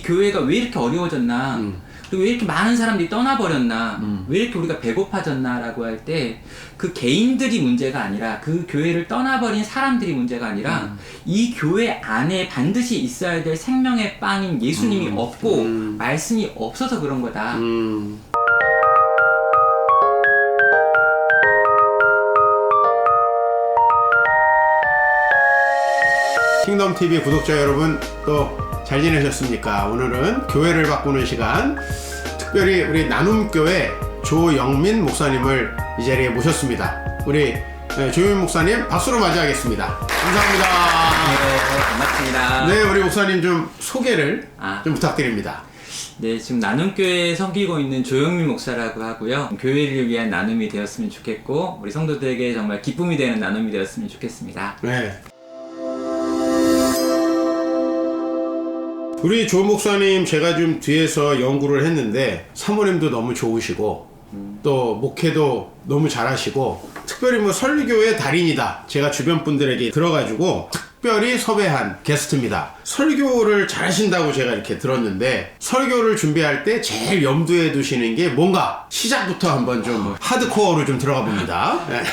교회가 왜 이렇게 어려워졌나, 그리고 왜 이렇게 많은 사람들이 떠나버렸나, 왜 이렇게 우리가 배고파졌나 라고 할 때 그 개인들이 문제가 아니라, 그 교회를 떠나버린 사람들이 문제가 아니라 이 교회 안에 반드시 있어야 될 생명의 빵인 예수님이 없고 말씀이 없어서 그런 거다. 킹덤TV 구독자 여러분, 또 잘 지내셨습니까? 오늘은 교회를 바꾸는 시간, 특별히 우리 나눔교회 조영민 목사님을 이 자리에 모셨습니다. 우리 조영민 목사님 박수로 맞이하겠습니다. 감사합니다. 네, 반갑습니다. 네, 우리 목사님 좀 소개를 좀 부탁드립니다. 네, 지금 나눔교회에 섬기고 있는 조영민 목사라고 하고요. 교회를 위한 나눔이 되었으면 좋겠고, 우리 성도들에게 정말 기쁨이 되는 나눔이 되었으면 좋겠습니다. 네. 우리 조 목사님, 제가 좀 뒤에서 연구를 했는데 사모님도 너무 좋으시고 또 목회도 너무 잘하시고, 특별히 뭐 설교의 달인이다, 제가 주변 분들에게 들어가지고 특별히 섭외한 게스트입니다. 설교를 잘하신다고 제가 이렇게 들었는데, 설교를 준비할 때 제일 염두에 두시는 게 뭔가, 시작부터 한번 좀 하드코어로 좀 들어가 봅니다. 네.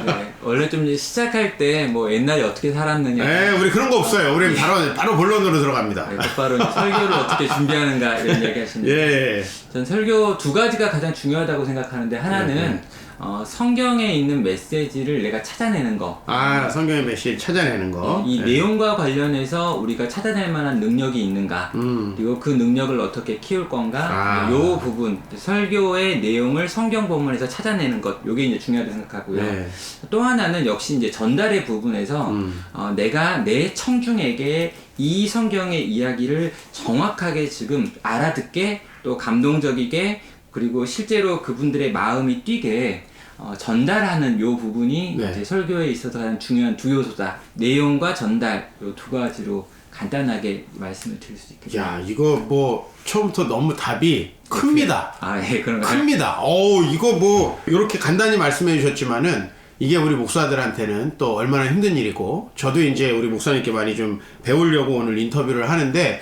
네, 원래 좀 시작할 때 뭐 옛날에 어떻게 살았느냐. 네, 우리 그런 거 없어요. 우리 바로 본론으로 들어갑니다. 네, 곧바로 설교를 어떻게 준비하는가 이런 이야기 하시는데, 예. 전 설교 두 가지가 가장 중요하다고 생각하는데, 하나는 성경에 있는 메시지를 내가 찾아내는 거. 성경의 메시지 찾아내는 거. 이 내용과 관련해서 우리가 찾아낼 만한 능력이 있는가, 그리고 그 능력을 어떻게 키울 건가, 요 부분, 설교의 내용을 성경 본문에서 찾아내는 것, 요게 이제 중요하다고 생각하고요. 네. 또 하나는 역시 이제 전달의 부분에서 내가 내 청중에게 이 성경의 이야기를 정확하게 지금 알아듣게, 또 감동적이게, 그리고 실제로 그분들의 마음이 뛰게 전달하는 요 부분이 네. 이제 설교에 있어서 가장 중요한 두 요소다. 내용과 전달, 요 두 가지로 간단하게 말씀을 드릴 수 있겠습니다. 야, 이거 뭐 처음부터 너무 답이 큽니다. 예, 그런가요? 큽니다. 이거 뭐 이렇게 간단히 말씀해 주셨지만은 이게 우리 목사들한테는 또 얼마나 힘든 일이고, 저도 이제 우리 목사님께 많이 좀 배우려고 오늘 인터뷰를 하는데,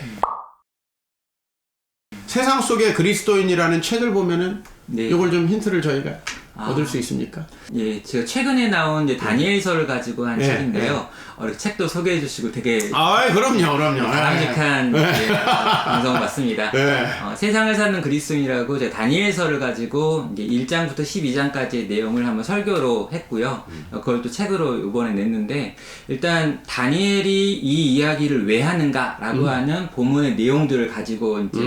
세상 속의 그리스도인이라는 책을 보면은 네. 이걸 좀 힌트를 저희가 얻을 수 있습니까? 예, 제가 최근에 나온 이제 다니엘서를 가지고 한 네, 책인데요. 이렇게 책도 소개해 주시고 되게 그럼요. 바람직한 방송 맞습니다. 네. 세상을 사는 그리스도인이라고 제가 다니엘서를 가지고 이제 1장부터 12장까지의 내용을 한번 설교로 했고요. 그걸 또 책으로 이번에 냈는데, 일단 다니엘이 이 이야기를 왜 하는가라고 하는 본문의 내용들을 가지고 이제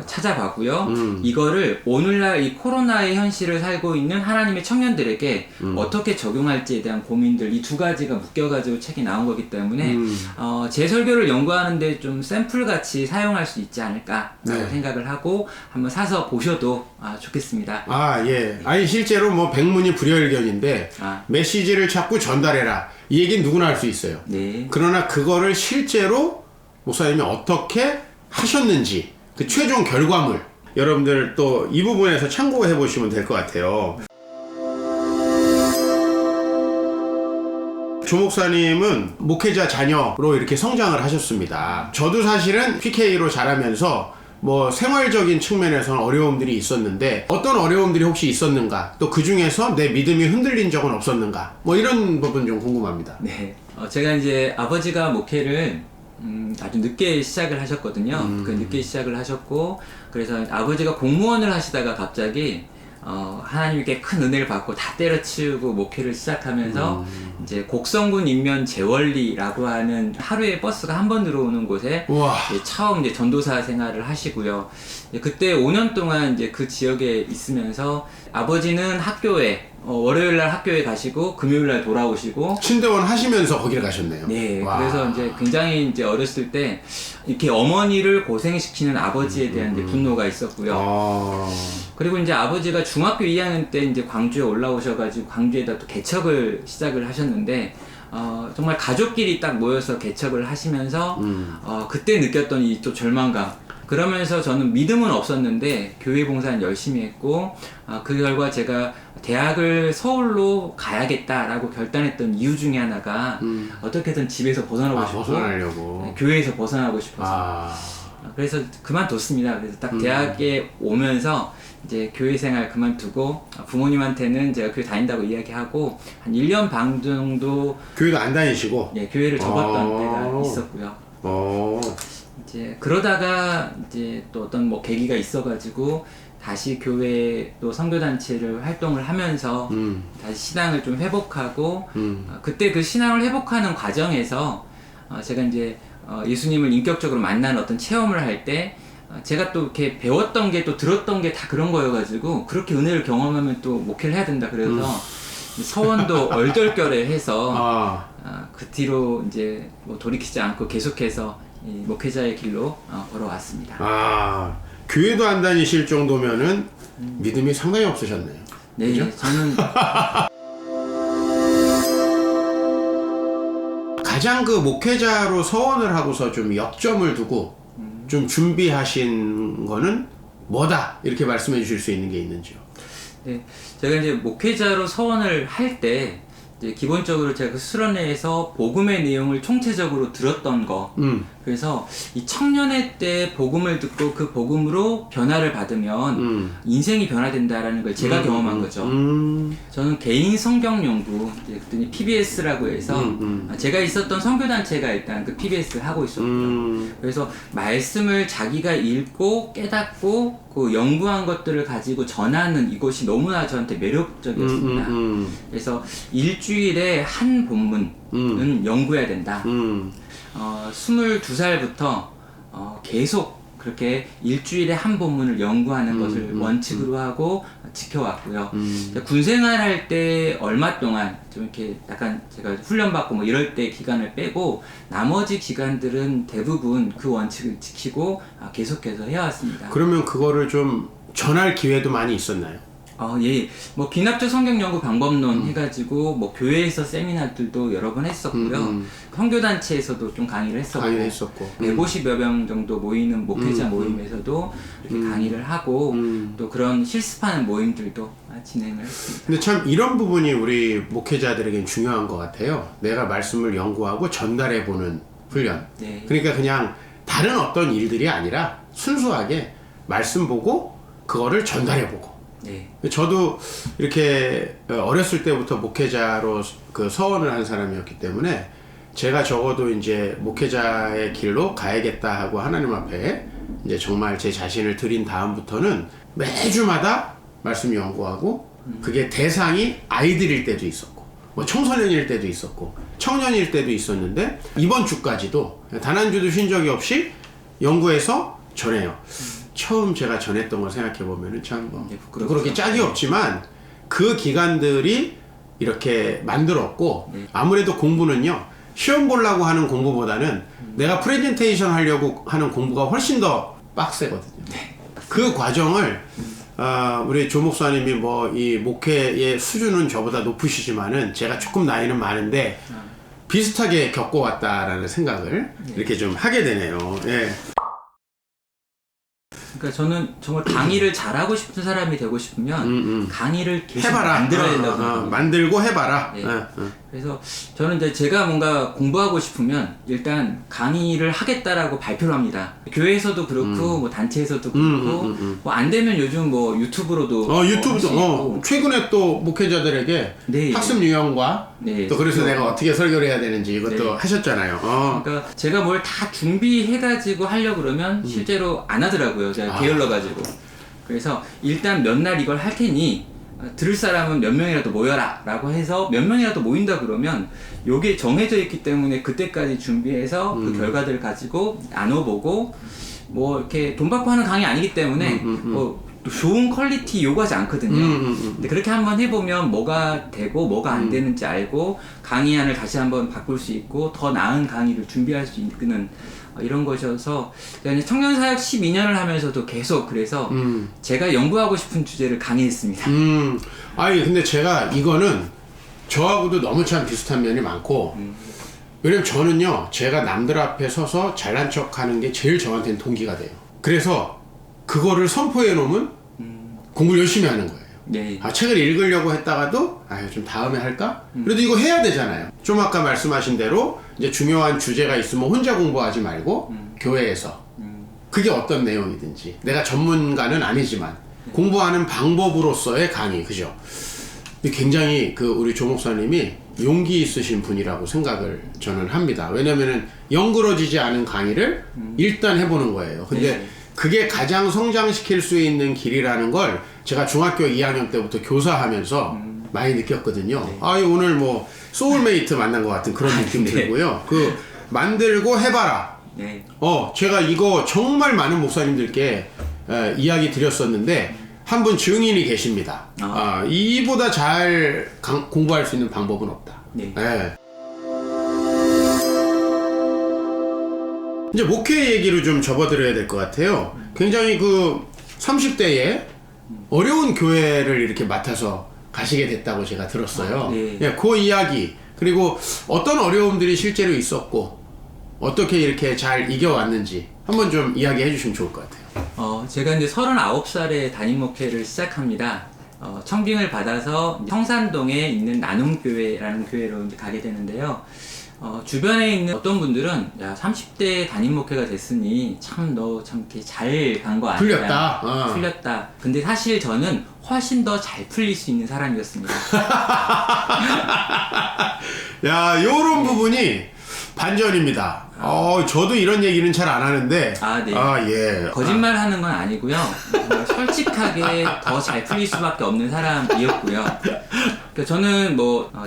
찾아봤고요. 이거를 오늘날 이 코로나의 현실을 살고 있는 하나님의 청년들에게 어떻게 적용할지에 대한 고민들, 이 두 가지가 묶여가지고 책이 나온 거기 때문에 제 설교를 연구하는데 좀 샘플같이 사용할 수 있지 않을까라고 생각을 하고 한번 사서 보셔도 좋겠습니다. 예. 아니, 실제로 뭐 백문이 불여일견인데 메시지를 자꾸 전달해라, 이 얘기는 누구나 할 수 있어요. 네. 그러나 그거를 실제로 목사님이 어떻게 하셨는지, 그 최종 결과물, 여러분들 또 이 부분에서 참고해 보시면 될 것 같아요. 조 목사님은 목회자 자녀로 이렇게 성장을 하셨습니다. 저도 사실은 PK로 자라면서 뭐 생활적인 측면에서는 어려움들이 있었는데, 어떤 어려움들이 혹시 있었는가, 또 그 중에서 내 믿음이 흔들린 적은 없었는가, 뭐 이런 부분 좀 궁금합니다. 네. 제가 이제 아버지가 목회를 아주 늦게 시작을 하셨거든요. 늦게 시작을 하셨고, 그래서 아버지가 공무원을 하시다가 갑자기 하나님께 큰 은혜를 받고 다 때려치우고 목회를 시작하면서 이제 곡성군 인면 재원리라고 하는 하루에 버스가 한 번 들어오는 곳에 이제 처음 이제 전도사 생활을 하시고요. 그때 5년 동안 이제 그 지역에 있으면서 아버지는 학교에 월요일날 학교에 가시고 금요일날 돌아오시고, 신대원 하시면서 거기를 가셨네요. 네, 그래서 이제 굉장히 이제 어렸을 때 이렇게 어머니를 고생시키는 아버지에 대한 이제 분노가 있었고요. 그리고 이제 아버지가 중학교 2학년 때 이제 광주에 올라오셔가지고 광주에다 또 개척을 시작을 하셨는데, 정말 가족끼리 딱 모여서 개척을 하시면서 그때 느꼈던 이 또 절망감. 그러면서 저는 믿음은 없었는데 교회 봉사는 열심히 했고, 그 결과 제가 대학을 서울로 가야겠다라고 결단했던 이유 중에 하나가 어떻게든 집에서 벗어나고 싶고 벗어나려고. 교회에서 벗어나고 싶어서 그래서 그만뒀습니다. 그래서 딱 대학에 오면서 이제 교회 생활 그만두고 부모님한테는 제가 교회 다닌다고 이야기하고 한 1년 반 정도 교회도 안 다니시고? 예, 교회를 접었던 때가 있었고요. 이제 그러다가 이제 또 어떤 뭐 계기가 있어가지고 다시 교회 또 선교단체를 활동을 하면서 다시 신앙을 좀 회복하고 그때 그 신앙을 회복하는 과정에서 제가 이제 예수님을 인격적으로 만나는 어떤 체험을 할 때 제가 또 이렇게 배웠던 게 또 들었던 게 다 그런 거여가지고 그렇게 은혜를 경험하면 또 목회를 해야 된다 그래서 서원도 얼떨결에 해서 그 뒤로 이제 뭐 돌이키지 않고 계속해서 이 목회자의 길로 걸어왔습니다. 교회도 안 다니실 정도면은 믿음이 상당히 없으셨네요. 네, 그죠? 저는 가장 그 목회자로 서원을 하고서 좀 역점을 두고 좀 준비하신 거는 뭐다? 이렇게 말씀해 주실 수 있는 게 있는지요? 네, 제가 이제 목회자로 서원을 할 때 이제 기본적으로 제가 그 수련회에서 복음의 내용을 총체적으로 들었던 거 그래서 이 청년회 때 복음을 듣고 그 복음으로 변화를 받으면 인생이 변화된다라는 걸 제가 경험한 거죠. 저는 개인 성경 연구 그랬더니 PBS라고 해서 제가 있었던 선교단체가 일단 그 PBS를 하고 있었고요. 그래서 말씀을 자기가 읽고 깨닫고 그 연구한 것들을 가지고 전하는 이것이 너무나 저한테 매력적이었습니다. 그래서 일주일에 한 본문은 연구해야 된다. 22살부터 계속 그렇게 일주일에 한 본문을 연구하는 것을 원칙으로 하고 지켜왔고요. 군 생활할 때 얼마 동안 좀 이렇게 약간 제가 훈련받고 뭐 이럴 때 기간을 빼고 나머지 기간들은 대부분 그 원칙을 지키고 계속해서 해왔습니다. 그러면 그거를 좀 전할 기회도 많이 있었나요? 예. 뭐 기납적 성경 연구 방법론 해가지고 뭐 교회에서 세미나들도 여러 번 했었고요. 선교단체에서도 좀 강의를 했었고, 150여 명 정도 모이는 목회자 모임에서도 이렇게 강의를 하고 또 그런 실습하는 모임들도 진행을 했습니다. 근데 참 이런 부분이 우리 목회자들에겐 중요한 것 같아요. 내가 말씀을 연구하고 전달해보는 훈련. 네. 그러니까 그냥 다른 어떤 일들이 아니라 순수하게 말씀 보고 그거를 전달해보고. 네. 저도 이렇게 어렸을 때부터 목회자로 그 서원을 한 사람이었기 때문에 제가 적어도 이제 목회자의 길로 가야겠다 하고 하나님 앞에 이제 정말 제 자신을 드린 다음부터는 매주마다 말씀 연구하고 그게 대상이 아이들일 때도 있었고 뭐 청소년일 때도 있었고 청년일 때도 있었는데 이번 주까지도 단 한 주도 쉰 적이 없이 연구해서 전해요. 처음 제가 전했던 걸 생각해보면 참 그렇게 짝이 없지만 그 기간들이 이렇게 만들었고 아무래도 공부는요 시험 보려고 하는 공부보다는 내가 프레젠테이션 하려고 하는 공부가 훨씬 더 빡세거든요. 그 과정을 우리 조 목사님이 뭐 이 목회의 수준은 저보다 높으시지만은 제가 조금 나이는 많은데 비슷하게 겪어왔다라는 생각을 이렇게 좀 하게 되네요. 예. 그러니까 저는 정말 강의를 잘하고 싶은 사람이 되고 싶으면 강의를 계속 해봐라. 만들어야 된다고 생각합니다. 만들고 해봐라. 네. 그래서 저는 이제 제가 뭔가 공부하고 싶으면 일단 강의를 하겠다라고 발표를 합니다. 교회에서도 그렇고 뭐 단체에서도 그렇고 뭐 안 되면 요즘 뭐 유튜브로도 유튜브도 최근에 또 목회자들에게 네. 학습 유형과 네. 또 그래서 내가 어떻게 설교를 해야 되는지 이것도 네. 하셨잖아요. 그러니까 제가 뭘 다 준비해가지고 하려고 그러면 실제로 안 하더라고요. 제가 게을러가지고. 그래서 일단 몇 날 이걸 할 테니 들을 사람은 몇 명이라도 모여라 라고 해서 몇 명이라도 모인다 그러면 요게 정해져 있기 때문에 그때까지 준비해서 그 결과들을 가지고 나눠보고 뭐 이렇게 돈 받고 하는 강의 아니기 때문에 뭐 좋은 퀄리티 요구하지 않거든요. 근데 그렇게 한번 해보면 뭐가 되고 뭐가 안 되는지 알고 강의안을 다시 한번 바꿀 수 있고 더 나은 강의를 준비할 수 있는 이런 것이어서 청년사역 12년을 하면서도 계속 그래서 제가 연구하고 싶은 주제를 강의했습니다. 아니 근데 제가 이거는 저하고도 너무 참 비슷한 면이 많고 왜냐면 저는요 제가 남들 앞에 서서 잘난 척 하는 게 제일 저한테는 동기가 돼요. 그래서 그거를 선포해 놓으면 공부를 열심히 하는 거예요. 네. 책을 읽으려고 했다가도 좀 다음에 할까? 그래도 이거 해야 되잖아요. 좀 아까 말씀하신 대로 이제 중요한 주제가 있으면 혼자 공부하지 말고 교회에서 그게 어떤 내용이든지 내가 전문가는 아니지만 공부하는 방법으로서의 강의, 그죠? 근데 굉장히 우리 조 목사님이 용기 있으신 분이라고 생각을 저는 합니다. 왜냐면은 영그러지지 않은 강의를 일단 해보는 거예요. 근데 네. 그게 가장 성장시킬 수 있는 길이라는 걸 제가 중학교 2학년 때부터 교사하면서 많이 느꼈거든요. 네. 아, 오늘 뭐 소울메이트 만난 것 같은 그런 느낌 네. 들고요. 만들고 해봐라. 네. 제가 이거 정말 많은 목사님들께 이야기 드렸었는데 한 분 증인이 계십니다. 이보다 잘 공부할 수 있는 방법은 없다. 네. 이제 목회 얘기로 좀 접어들어야 될 것 같아요. 굉장히 30대에 어려운 교회를 이렇게 맡아서 가시게 됐다고 제가 들었어요. 네. 그 이야기, 그리고 어떤 어려움들이 실제로 있었고 어떻게 이렇게 잘 이겨왔는지 한번 좀 이야기해 주시면 좋을 것 같아요. 제가 이제 39살에 담임 목회를 시작합니다. 청빙을 받아서 성산동에 있는 나눔교회라는 교회로 이제 가게 되는데요. 주변에 있는 어떤 분들은, 야, 30대 담임 목회가 됐으니 너 참 이렇게 잘 간 거 아니야? 풀렸다. 풀렸다. 근데 사실 저는 훨씬 더 잘 풀릴 수 있는 사람이었습니다. 야, 요런 부분이 반전입니다. 저도 이런 얘기는 잘 안 하는데. 네. 예. 거짓말 하는 건 아니고요. 솔직하게 더 잘 풀릴 수밖에 없는 사람이었고요. 그러니까 저는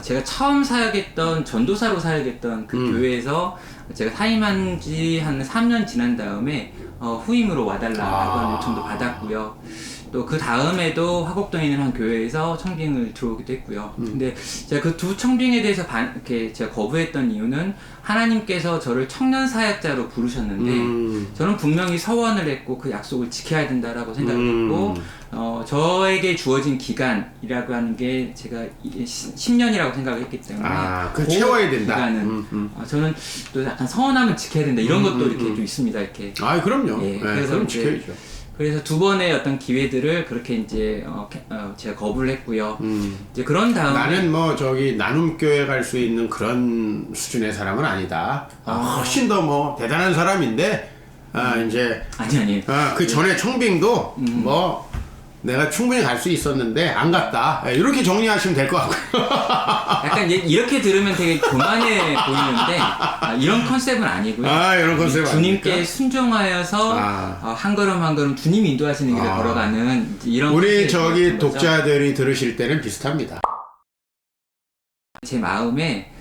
제가 처음 사역했던, 전도사로 사역했던 그 교회에서 제가 사임한 지 한 3년 지난 다음에 후임으로 와달라고 하는 요청도 받았고요. 또 그 다음에도 화곡동에 있는 한 교회에서 청빙을 들어오기도 했고요. 근데 제가 그 두 청빙에 대해서 이렇게 제가 거부했던 이유는 하나님께서 저를 청년 사역자로 부르셨는데 저는 분명히 서원을 했고 그 약속을 지켜야 된다라고 생각했고 저에게 주어진 기간이라고 하는 게 제가 10년이라고 생각을 했기 때문에 그 채워야 된다. 기간은 저는 또 약간 서원하면 지켜야 된다 이런 것도 이렇게 좀 있습니다. 이렇게. 그럼요. 예, 그래서 그럼 지켜야죠. 그래서 두 번의 어떤 기회들을 그렇게 이제 제가 거부를 했고요. 이제 그런 다음에 나는 나눔교회 갈 수 있는 그런 수준의 사람은 아니다. 훨씬 더 대단한 사람인데 이제 아니 그 전에 청빙도 내가 충분히 갈 수 있었는데 안 갔다. 이렇게 정리하시면 될 것 같고요. 약간 이렇게 들으면 되게 교만해 보이는데 이런 컨셉은 아니고요. 이런 컨셉 주님께 아닙니까? 순종하여서 한 걸음 한 걸음 주님이 인도하시는 길을 걸어가는 이런 우리 컨셉이었던 거죠. 독자들이 들으실 때는 비슷합니다. 제 마음에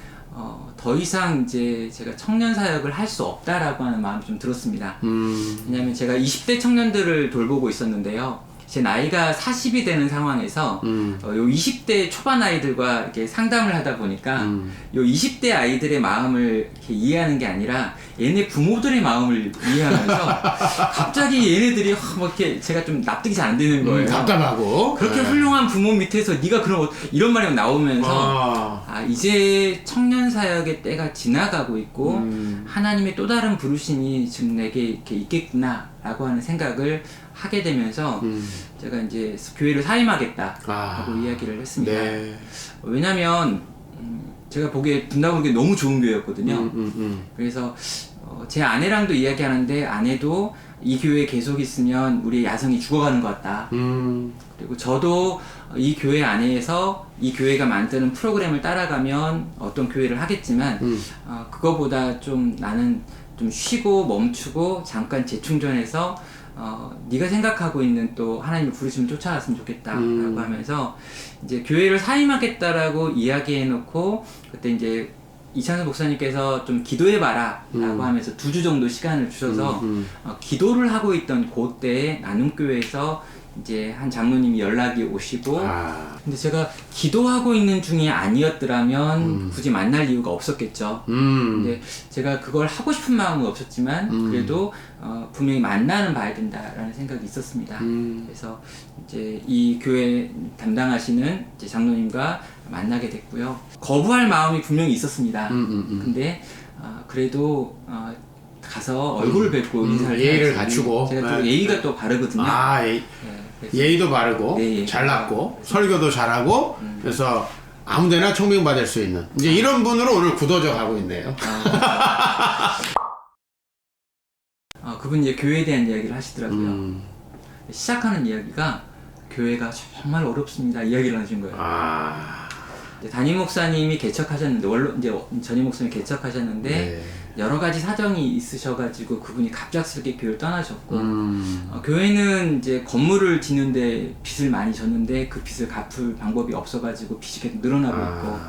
더 이상 이제 제가 청년 사역을 할 수 없다라고 하는 마음이 좀 들었습니다. 왜냐하면 제가 20대 청년들을 돌보고 있었는데요. 제 나이가 40이 되는 상황에서 요 20대 초반 아이들과 이렇게 상담을 하다 보니까 요 20대 아이들의 마음을 이렇게 이해하는 게 아니라 얘네 부모들의 마음을 이해하면서 갑자기 얘네들이 이렇게 제가 좀 납득이 잘 안 되는 거예요. 답답하고 그렇게 훌륭한 부모 밑에서 네가 그럼 이런 말이 나오면서 이제 청년 사역의 때가 지나가고 있고 하나님의 또 다른 부르심이 지금 내게 이렇게 있겠구나라고 하는 생각을 하게 되면서 제가 이제 교회를 사임하겠다라고 이야기를 했습니다. 네. 왜냐면 제가 보기에 분당 보기에 너무 좋은 교회였거든요. 그래서 제 아내랑도 이야기하는데 아내도 이 교회에 계속 있으면 우리의 야성이 죽어가는 것 같다. 그리고 저도 이 교회 안에서 이 교회가 만드는 프로그램을 따라가면 어떤 교회를 하겠지만 그거보다 좀 나는 좀 쉬고 멈추고 잠깐 재충전해서 네가 생각하고 있는 또 하나님의 부르심을 쫓아갔으면 좋겠다라고 하면서 이제 교회를 사임하겠다라고 이야기해놓고 그때 이제 이찬수 목사님께서 좀 기도해봐라 라고 하면서 2주 정도 시간을 주셔서 기도를 하고 있던 그때에 나눔교회에서 이제 한 장로님이 연락이 오시고 근데 제가 기도하고 있는 중이 아니었더라면 굳이 만날 이유가 없었겠죠. 근데 제가 그걸 하고 싶은 마음은 없었지만 그래도 분명히 만나는 봐야 된다라는 생각이 있었습니다. 그래서 이제 이 교회 담당하시는 이제 장로님과 만나게 됐고요. 거부할 마음이 분명히 있었습니다. 근데 그래도 가서 얼굴을 뵙고 인사를 예의를 해야지. 갖추고 제가 또 예의가 또 바르거든요. 그래서 예의도 바르고 네, 잘났고 설교도 잘하고 그래서 아무데나 청빙받을 수 있는 이제 이런 분으로 오늘 굳어져 가고 있네요. 그분이 이제 교회에 대한 이야기를 하시더라고요. 시작하는 이야기가 교회가 정말 어렵습니다. 이야기를 하신 거예요. 이제 담임 목사님이 개척하셨는데 원로 이제 전임 목사님이 개척하셨는데 네. 여러 가지 사정이 있으셔가지고 그분이 갑작스럽게 교회를 떠나셨고 교회는 이제 건물을 짓는데 빚을 많이 졌는데 그 빚을 갚을 방법이 없어가지고 빚이 계속 늘어나고 있고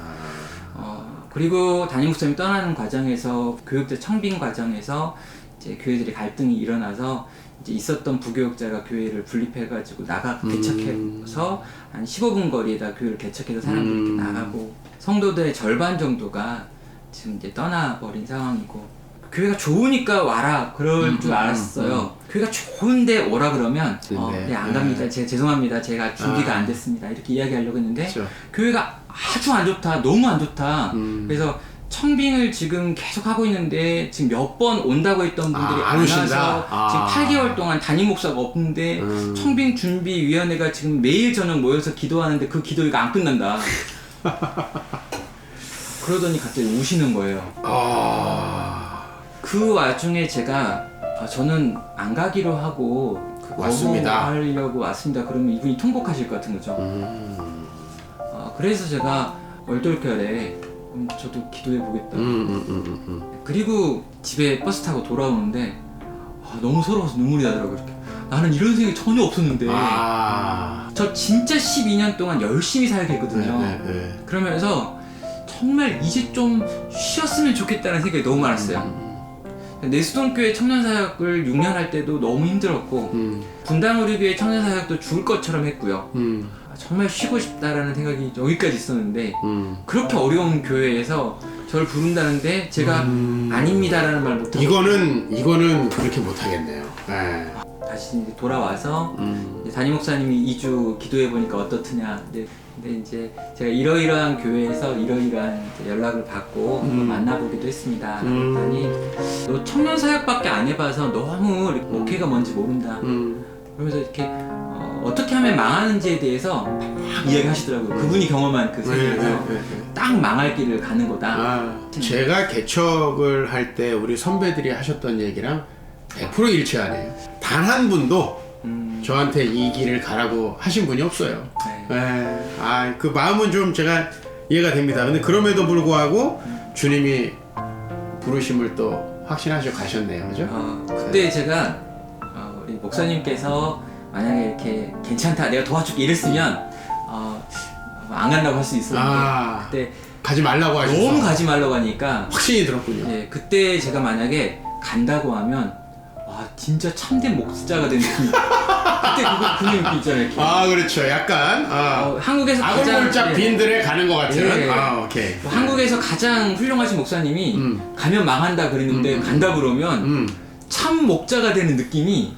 그리고 담임 목사님이 떠나는 과정에서 교육자 청빙 과정에서 이제 교회들이 갈등이 일어나서 이제 있었던 부교육자가 교회를 분립해가지고 개척해서 한 15분 거리에다 교회를 개척해서 사람들이 이렇게 나가고 성도들의 절반 정도가 지금 이제 떠나버린 상황이고 교회가 좋으니까 와라 그럴 줄 알았어요. 교회가 좋은데 오라 그러면 네, 안 갑니다. 제가 죄송합니다. 제가 준비가 안 됐습니다. 이렇게 이야기하려고 했는데 그렇죠. 교회가 아주 안 좋다. 너무 안 좋다. 그래서 청빙을 지금 계속 하고 있는데 지금 몇 번 온다고 했던 분들이 안 안 오신다? 와서 지금 8개월 동안 담임 목사가 없는데 청빙 준비 위원회가 지금 매일 저녁 모여서 기도하는데 그 기도가 안 끝난다. 그러더니 갑자기 우시는 거예요. 그 와중에 제가 저는 안 가기로 하고 왔습니다. 하려고 왔습니다. 그러면 이분이 통곡하실 것 같은 거죠. 그래서 제가 얼떨결에 저도 기도해 보겠다. 그리고 집에 버스 타고 돌아오는데 너무 서러워서 눈물이 나더라고요. 이렇게. 나는 이런 생각이 전혀 없었는데 저 진짜 12년 동안 열심히 살게 했거든요. 그러면서 정말 이제 좀 쉬었으면 좋겠다는 생각이 너무 많았어요. 내수동교회 청년사역을 6년 할 때도 너무 힘들었고 분당우리교회 청년사역도 죽을 것처럼 했고요. 정말 쉬고 싶다라는 생각이 여기까지 있었는데 그렇게 어려운 교회에서 저를 부른다는데 제가 아닙니다라는 말 못하고 이거는 그렇게 못하겠네요. 다시 이제 돌아와서 이제 담임 목사님이 2주 기도해 보니까 어떻느냐. 근데 이제 제가 이러이러한 교회에서 이러이러한 이제 연락을 받고 만나보기도 했습니다. 그랬더니 너 청년 사역밖에 안 해봐서 너무 목회가 뭔지 모른다. 그러면서 이렇게 어떻게 하면 망하는지에 대해서 막 이야기하시더라고요. 그분이 경험한 그 세계에서 딱 망할 길을 가는 거다. 제가 개척을 할 때 우리 선배들이 하셨던 얘기랑 100% 일치하네요. 단 한 분도 저한테 이 길을 가라고 하신 분이 없어요. 그 마음은 좀 제가 이해가 됩니다. 근데 그럼에도 불구하고 주님이 부르심을 또 확신하시고 가셨네요. 그죠? 그때 제가 우리 목사님께서 만약에 이렇게 괜찮다 내가 도와줄게 이랬으면 안 간다고 할 수 있었는데 그때 가지 말라고 하셔서 너무 가지 말라고 하니까 확신이 들었군요. 그때 제가 만약에 간다고 하면 진짜 참된 목자가 된 느낌. 그때 그 느낌 있잖아요. 이렇게. 그렇죠. 약간 한국에서 가장 아골골짝 빈들에 가는 것 같은. 오케이. 한국에서 가장 훌륭하신 목사님이 가면 망한다 그랬는데 간다 그러면 참 목자가 되는 느낌이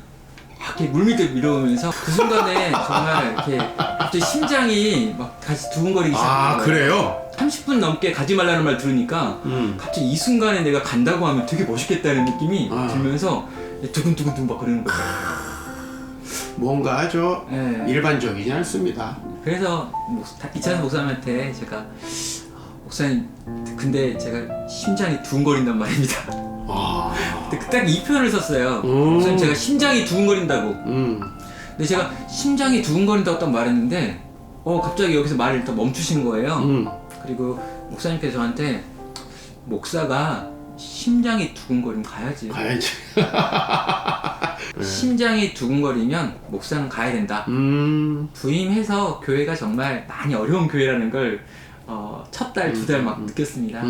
이렇게 물밑을 밀어오면서 그 순간에 정말 이렇게 갑자기 심장이 막 다시 두근거리기 시작해요. 그래요? 30분 넘게 가지 말라는 말 들으니까 갑자기 이 순간에 내가 간다고 하면 되게 멋있겠다는 느낌이 들면서 두근두근 막 그러는 거예요. 뭔가 일반적이지 않습니다. 그래서 이찬수 목사님한테 제가 목사님 근데 제가 심장이 두근거린단 말입니다. 딱 이 표현을 썼어요. 목사님 제가 심장이 두근거린다고. 근데 제가 심장이 두근거린다고 딱 말했는데 갑자기 여기서 말을 딱 멈추신 거예요. 그리고 목사님께서 저한테 목사가 심장이 두근거리면 가야지. 심장이 두근거리면 목사는 가야 된다. 부임해서 교회가 정말 많이 어려운 교회라는 걸 첫 달, 두 달 막 느꼈습니다.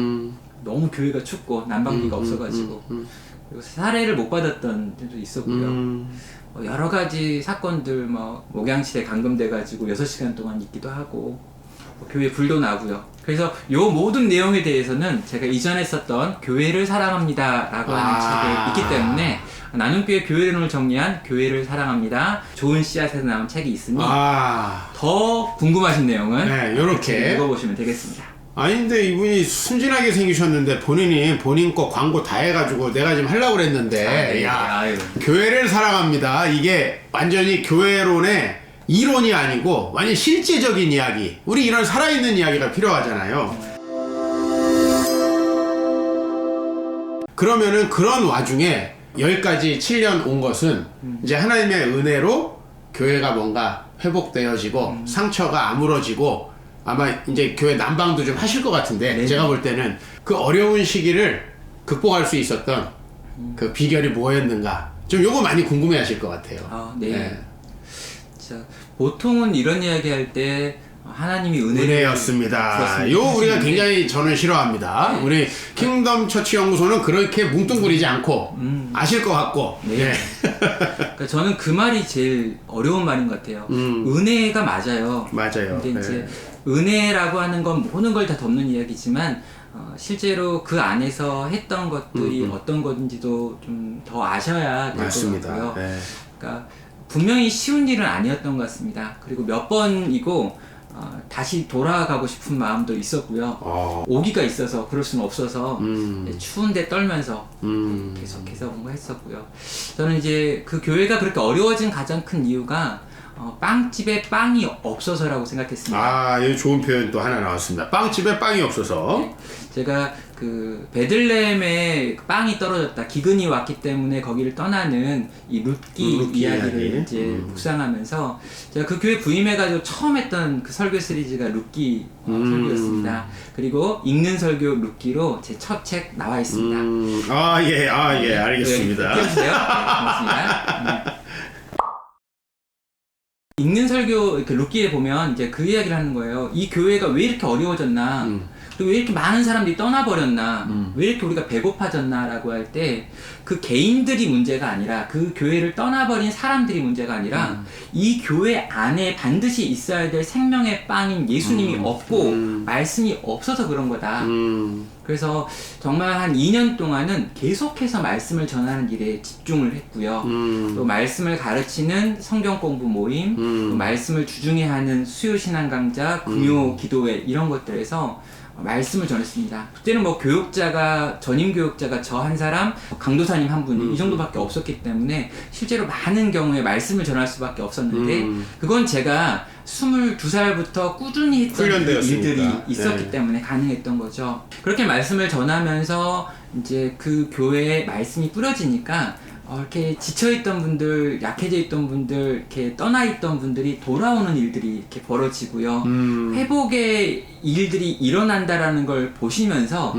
너무 교회가 춥고 난방비가 없어가지고 그리고 사례를 못 받았던 때도 있었고요. 여러 가지 사건들 목양실에 감금돼가지고 6시간 동안 있기도 하고 교회 불도 나고요. 그래서 요 모든 내용에 대해서는 제가 이전에 썼던 교회를 사랑합니다 라고 하는 책이 있기 때문에 나눔교회 교회론을 정리한 교회를 사랑합니다 좋은 씨앗에서 나온 책이 있으니 더 궁금하신 내용은 요렇게 읽어보시면 되겠습니다. 근데 이분이 순진하게 생기셨는데 본인 거 광고 다 해가지고 내가 지금 하려고 그랬는데 교회를 사랑합니다. 이게 완전히 교회론의 이론이 아니고 완전 실제적인 이야기. 우리 이런 살아있는 이야기가 필요하잖아요. 그러면은 그런 와중에 여기까지 7년 온 것은 이제 하나님의 은혜로 교회가 뭔가 회복되어지고 상처가 아물어지고 아마 이제 교회 난방도 좀 하실 것 같은데 네. 제가 제가 볼 때는 그 어려운 시기를 극복할 수 있었던 그 비결이 뭐였는가 좀 요거 많이 궁금해 하실 것 같아요. 네. 자, 보통은 이런 이야기 할 때 하나님이 은혜였습니다. 요 우리가 굉장히 저는 싫어합니다. 네. 우리 킹덤 처치 연구소는 그렇게 뭉뚱그리지 않고 아실 것 같고. 네. 그러니까 저는 그 말이 제일 어려운 말인 것 같아요. 은혜가 맞아요. 맞아요. 근데 이제 네. 은혜라고 하는 건 모든 걸 다 덮는 이야기지만 실제로 그 안에서 했던 것들이 어떤 건지도 좀 더 아셔야 될 것 맞습니다. 같고요. 네. 그러니까 분명히 쉬운 일은 아니었던 것 같습니다. 그리고 몇 번이고 다시 돌아가고 싶은 마음도 있었고요. 오기가 있어서 그럴 수는 없어서 추운데 떨면서 계속해서 공부했었고요. 저는 이제 그 교회가 그렇게 어려워진 가장 큰 이유가 빵집에 빵이 없어서라고 생각했습니다. 아, 여기 좋은 표현 또 하나 나왔습니다. 빵집에 빵이 없어서. 네. 제가 그 베들레헴에 빵이 떨어졌다, 기근이 왔기 때문에 거기를 떠나는 이 룻기 이야기를 이야기. 이제 묵상하면서 제가 그 교회 부임해가지고 처음 했던 그 설교 시리즈가 룻기 설교였습니다. 그리고 읽는 설교 룻기로 제 첫 책 나와 있습니다. 예, 알겠습니다. 네, 띄워주세요. 네, 고맙습니다. 읽는 설교 이렇게 룻기에 보면 이제 그 이야기를 하는 거예요. 이 교회가 왜 이렇게 어려워졌나? 그리고 왜 이렇게 많은 사람들이 떠나버렸나? 왜 이렇게 우리가 배고파졌나? 라고 할 때 그 개인들이 문제가 아니라 그 교회를 떠나버린 사람들이 문제가 아니라 이 교회 안에 반드시 있어야 될 생명의 빵인 예수님이 없고 말씀이 없어서 그런 거다. 그래서 정말 한 2년 동안은 계속해서 말씀을 전하는 일에 집중을 했고요. 또 말씀을 가르치는 성경 공부 모임, 또 말씀을 주중에 하는 수요신앙 강좌, 금요 기도회 이런 것들에서 말씀을 전했습니다. 그때는 뭐 교육자가, 전임 교육자가 저 한 사람, 강도사님 한 분이 이 정도밖에 없었기 때문에 실제로 많은 경우에 말씀을 전할 수밖에 없었는데 그건 제가 22살부터 꾸준히 했던 일들이 있었기 때문에 가능했던 거죠. 그렇게 말씀을 전하면서 이제 그 교회에 말씀이 뿌려지니까 이렇게 지쳐있던 분들, 약해져 있던 분들, 이렇게 떠나있던 분들이 돌아오는 일들이 이렇게 벌어지고요. 회복의 일들이 일어난다라는 걸 보시면서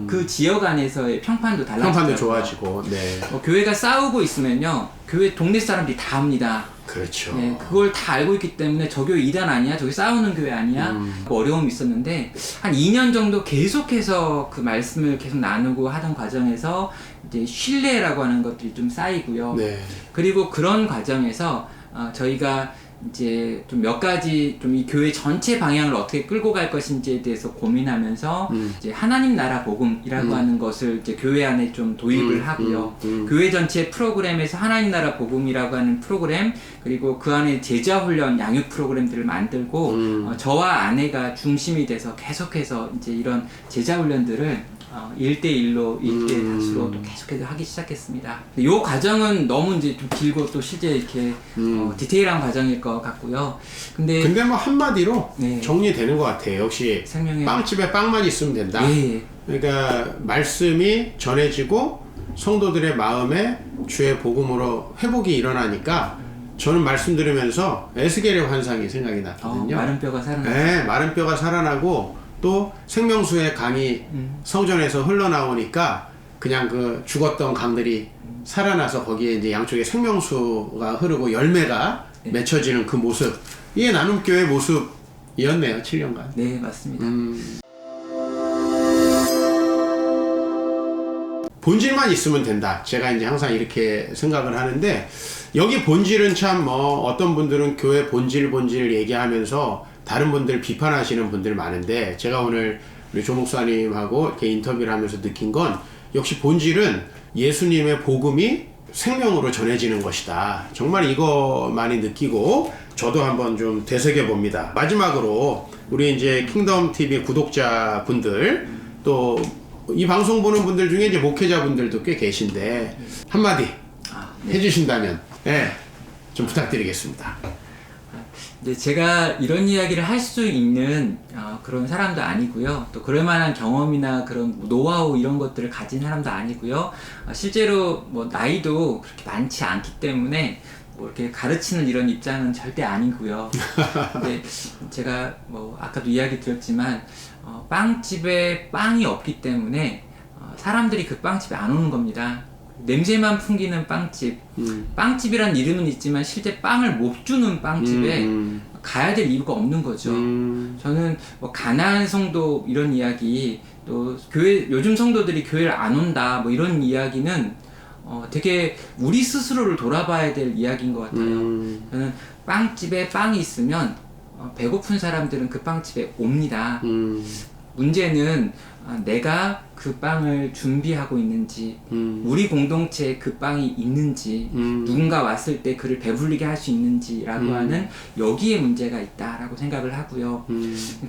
그 지역 안에서의 평판도 달라지고 평판도 좋아지고. 네. 교회가 싸우고 있으면요, 교회 동네 사람들이 다 합니다. 그렇죠. 네, 그걸 다 알고 있기 때문에 저 교회 이단 아니야? 저기 싸우는 교회 아니야? 어려움이 있었는데 한 2년 정도 계속해서 그 말씀을 계속 나누고 하던 과정에서 이제 신뢰라고 하는 것들이 좀 쌓이고요. 네. 그리고 그런 과정에서 저희가 이제 좀 몇 가지 좀 이 교회 전체 방향을 어떻게 끌고 갈 것인지에 대해서 고민하면서 이제 하나님 나라 복음이라고 하는 것을 이제 교회 안에 좀 도입을 하고요. 교회 전체 프로그램에서 하나님 나라 복음이라고 하는 프로그램, 그리고 그 안에 제자 훈련, 양육 프로그램들을 만들고 저와 아내가 중심이 돼서 계속해서 이제 이런 제자 훈련들을 1대1로 1대 다수로 또 계속해서 하기 시작했습니다. 이 과정은 너무 이제 좀 길고 또 실제 이렇게 디테일한 과정일 것 같고요. 근데 뭐 한마디로 네. 정리되는 것 같아요. 역시 생명의 빵집에 빵만 있으면 된다. 예. 그러니까 말씀이 전해지고 성도들의 마음에 주의 복음으로 회복이 일어나니까 저는 말씀 들으면서 에스겔의 환상이 생각이 났거든요. 마른 뼈가 살아나. 네, 마른 뼈가 살아나고 또 생명수의 강이 성전에서 흘러나오니까 그냥 그 죽었던 강들이 살아나서 거기에 이제 양쪽에 생명수가 흐르고 열매가 맺혀지는 그 모습, 이게 나눔교회 모습이었네요. 7년간. 네, 맞습니다. 본질만 있으면 된다. 제가 이제 항상 이렇게 생각을 하는데, 여기 본질은 참 어떤 분들은 교회 본질 얘기하면서 다른 분들 비판하시는 분들 많은데, 제가 오늘 우리 조 목사님하고 이렇게 인터뷰를 하면서 느낀 건 역시 본질은 예수님의 복음이 생명으로 전해지는 것이다. 정말 이거 많이 느끼고 저도 한번 좀 되새겨 봅니다. 마지막으로 우리 이제 킹덤 TV 구독자분들, 또 이 방송 보는 분들 중에 이제 목회자분들도 꽤 계신데 한마디 해주신다면 좀 부탁드리겠습니다. 이제 제가 이런 이야기를 할 수 있는 그런 사람도 아니고요. 또 그럴 만한 경험이나 그런 노하우 이런 것들을 가진 사람도 아니고요. 실제로 뭐 나이도 그렇게 많지 않기 때문에 뭐 이렇게 가르치는 이런 입장은 절대 아니고요. 근데 제가 뭐 아까도 이야기 드렸지만 빵집에 빵이 없기 때문에 사람들이 그 빵집에 안 오는 겁니다. 냄새만 풍기는 빵집. 빵집이란 이름은 있지만 실제 빵을 못 주는 빵집에 가야 될 이유가 없는 거죠. 저는 뭐 가난한 성도 이런 이야기, 또 교회 요즘 성도들이 교회를 안 온다 뭐 이런 이야기는 되게 우리 스스로를 돌아봐야 될 이야기인 것 같아요. 저는 빵집에 빵이 있으면 배고픈 사람들은 그 빵집에 옵니다. 문제는 내가 그 빵을 준비하고 있는지, 우리 공동체에 그 빵이 있는지, 누군가 왔을 때 그를 배불리게 할 수 있는지라고 하는 여기에 문제가 있다라고 생각을 하고요.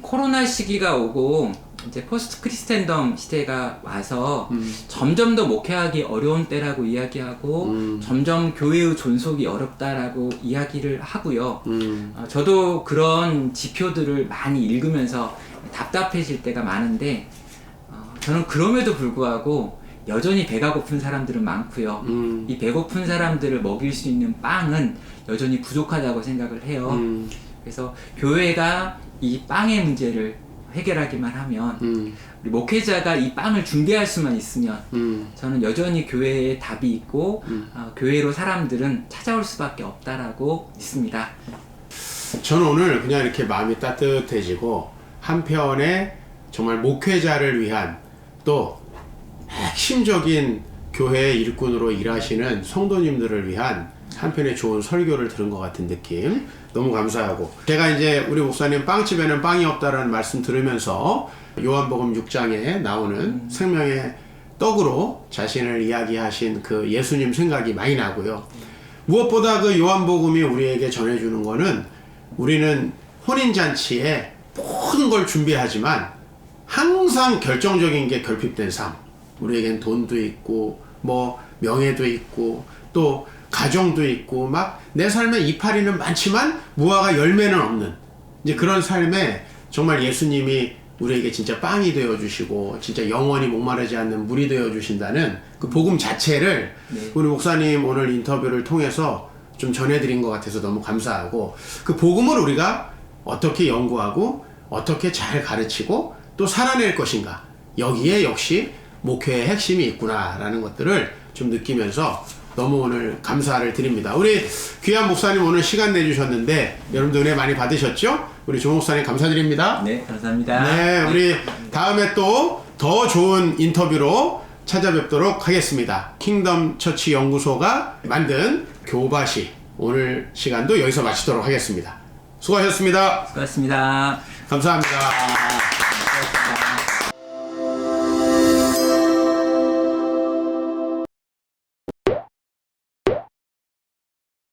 코로나 시기가 오고 이제 포스트 크리스텐덤 시대가 와서 점점 더 목회하기 어려운 때라고 이야기하고 점점 교회의 존속이 어렵다라고 이야기를 하고요. 저도 그런 지표들을 많이 읽으면서 답답해질 때가 많은데 저는 그럼에도 불구하고 여전히 배가 고픈 사람들은 많고요. 이 배고픈 사람들을 먹일 수 있는 빵은 여전히 부족하다고 생각을 해요. 그래서 교회가 이 빵의 문제를 해결하기만 하면 우리 목회자가 이 빵을 준비할 수만 있으면 저는 여전히 교회에 답이 있고 교회로 사람들은 찾아올 수밖에 없다라고 믿습니다. 저는 오늘 그냥 이렇게 마음이 따뜻해지고 한편에 정말 목회자를 위한 또 핵심적인 교회의 일꾼으로 일하시는 성도님들을 위한 한편의 좋은 설교를 들은 것 같은 느낌, 너무 감사하고, 제가 이제 우리 목사님 빵집에는 빵이 없다라는 말씀 들으면서 요한복음 6장에 나오는 생명의 떡으로 자신을 이야기하신 그 예수님 생각이 많이 나고요. 무엇보다 그 요한복음이 우리에게 전해주는 거는 우리는 혼인잔치에 모든 걸 준비하지만 항상 결정적인 게 결핍된 삶, 우리에겐 돈도 있고 뭐 명예도 있고 또 가정도 있고 막 내 삶에 이파리는 많지만 무화과 열매는 없는 이제 그런 삶에 정말 예수님이 우리에게 진짜 빵이 되어 주시고 진짜 영원히 목마르지 않는 물이 되어 주신다는 그 복음 자체를 우리 목사님 오늘 인터뷰를 통해서 좀 전해드린 것 같아서 너무 감사하고, 그 복음을 우리가 어떻게 연구하고 어떻게 잘 가르치고 또 살아낼 것인가, 여기에 역시 목회의 핵심이 있구나라는 것들을 좀 느끼면서 너무 오늘 감사를 드립니다. 우리 귀한 목사님 오늘 시간 내주셨는데 여러분들 은혜 많이 받으셨죠? 우리 조 목사님 감사드립니다. 네, 감사합니다. 네, 우리 다음에 또 더 좋은 인터뷰로 찾아뵙도록 하겠습니다. 킹덤 처치 연구소가 만든 교바시, 오늘 시간도 여기서 마치도록 하겠습니다. 수고하셨습니다. 수고하셨습니다. 감사합니다. 수고하셨습니다.